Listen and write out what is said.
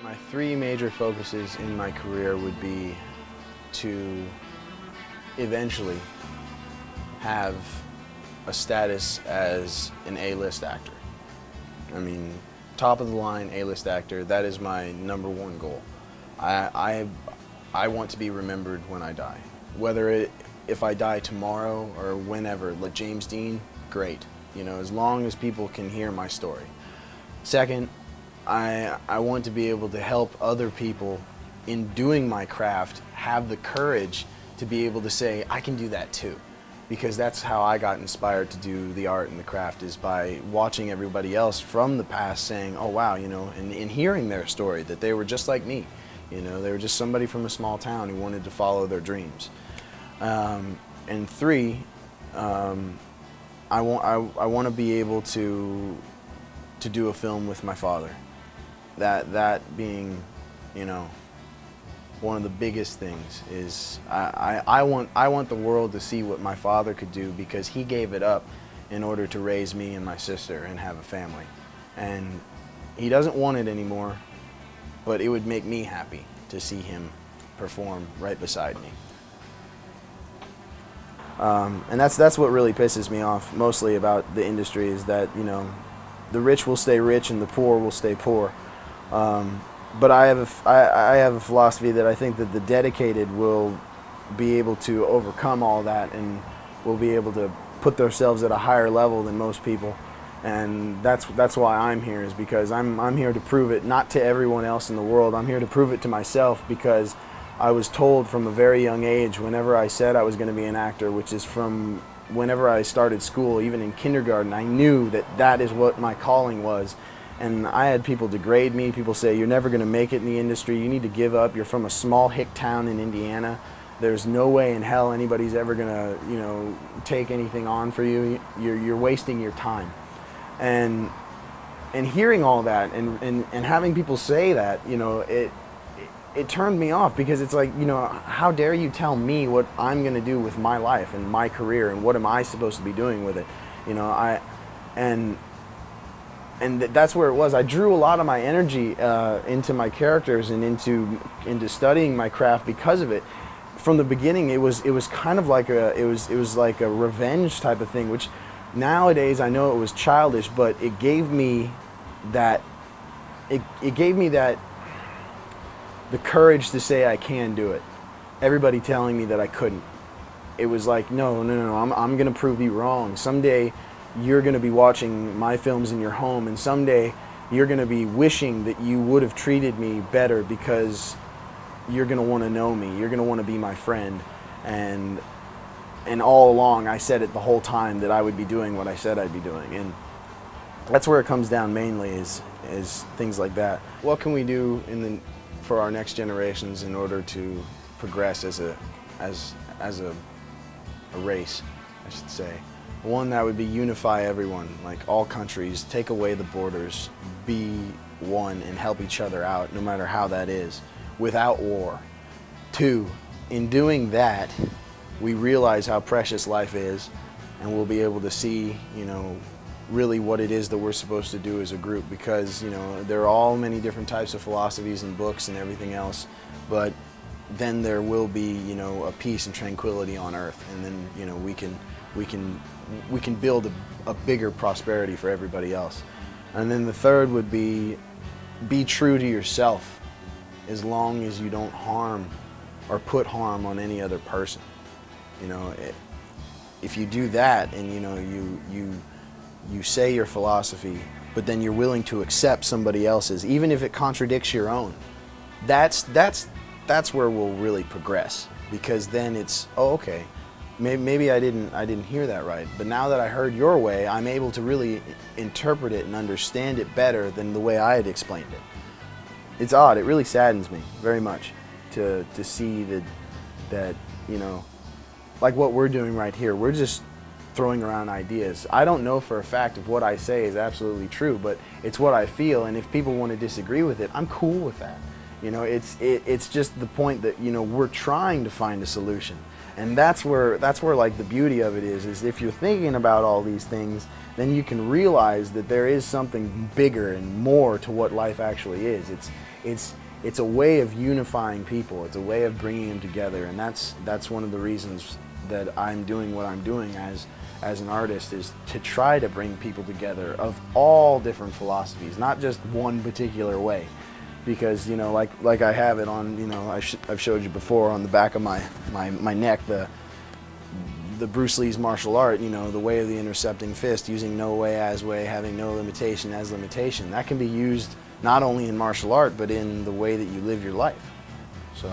My three major focuses in my career would be to eventually have a status as an A-list actor. I mean, top of the line A-list actor, that is my number one goal. I want to be remembered when I die. If I die tomorrow or whenever, like James Dean, great. You know, as long as people can hear my story. Second, I want to be able to help other people in doing my craft have the courage to be able to say, I can do that too. Because that's how I got inspired to do the art and the craft, is by watching everybody else from the past saying, oh wow, you know, and hearing their story, that they were just like me. You know, they were just somebody from a small town who wanted to follow their dreams. And three, I want to be able to do a film with my father. That being, you know, one of the biggest things is I want the world to see what my father could do, because he gave it up in order to raise me and my sister and have a family. And he doesn't want it anymore, but it would make me happy to see him perform right beside me. And that's what really pisses me off mostly about the industry, is that, you know, the rich will stay rich and the poor will stay poor. But I have a philosophy that I think that the dedicated will be able to overcome all that and will be able to put themselves at a higher level than most people. And that's why I'm here, is because I'm here to prove it, not to everyone else in the world. I'm here to prove it to myself, because I was told from a very young age, whenever I said I was going to be an actor, which is from whenever I started school, even in kindergarten, I knew that that is what my calling was. And I had people degrade me. People say, you're never going to make it in the industry. You need to give up. You're from a small hick town in Indiana. There's no way in hell anybody's ever going to, you know, take anything on for you. You're wasting your time. And hearing all that and having people say that, you know, it turned me off, because it's like, you know, how dare you tell me what I'm going to do with my life and my career, and what am I supposed to be doing with it? You know, and that's where it was. I drew a lot of my energy into my characters and into studying my craft because of it. From the beginning, it was kind of like it was like a revenge type of thing, which nowadays I know it was childish, but it gave me that the courage to say I can do it. Everybody telling me that I couldn't. It was like, no, I'm going to prove you wrong. Someday you're going to be watching my films in your home, and someday you're going to be wishing that you would have treated me better, because you're going to want to know me. You're going to want to be my friend. And all along, I said it the whole time, that I would be doing what I said I'd be doing. And that's where it comes down mainly, is things like that. What can we do for our next generations in order to progress as a race, I should say? One, that would be unify everyone, like all countries, take away the borders, be one and help each other out, no matter how that is, without war. Two, in doing that, we realize how precious life is, and we'll be able to see, you know, really what it is that we're supposed to do as a group, because, you know, there are all many different types of philosophies and books and everything else, but then there will be, you know, a peace and tranquility on earth, and then, you know, we can build a bigger prosperity for everybody else. And then the third would be true to yourself, as long as you don't harm or put harm on any other person. You know, if you do that, and, you know, you say your philosophy, but then you're willing to accept somebody else's, even if it contradicts your own, that's where we'll really progress, because then it's, oh, okay, maybe I didn't hear that right, but now that I heard your way, I'm able to really interpret it and understand it better than the way I had explained it. It's odd. It really saddens me very much to see that, you know, like what we're doing right here, we're just throwing around ideas. I don't know for a fact if what I say is absolutely true, but it's what I feel, and if people want to disagree with it, I'm cool with that. You know, it's just the point that, you know, we're trying to find a solution. And that's where like the beauty of it is if you're thinking about all these things, then you can realize that there is something bigger and more to what life actually is. it's a way of unifying people. It's a way of bringing them together, and that's one of the reasons that I'm doing what I'm doing as an artist, is to try to bring people together of all different philosophies, not just one particular way. Because, you know, like I have it on, you know, I've showed you before on the back of my neck, the Bruce Lee's martial art, you know, the way of the intercepting fist, using no way as way, having no limitation as limitation. That can be used not only in martial art, but in the way that you live your life. So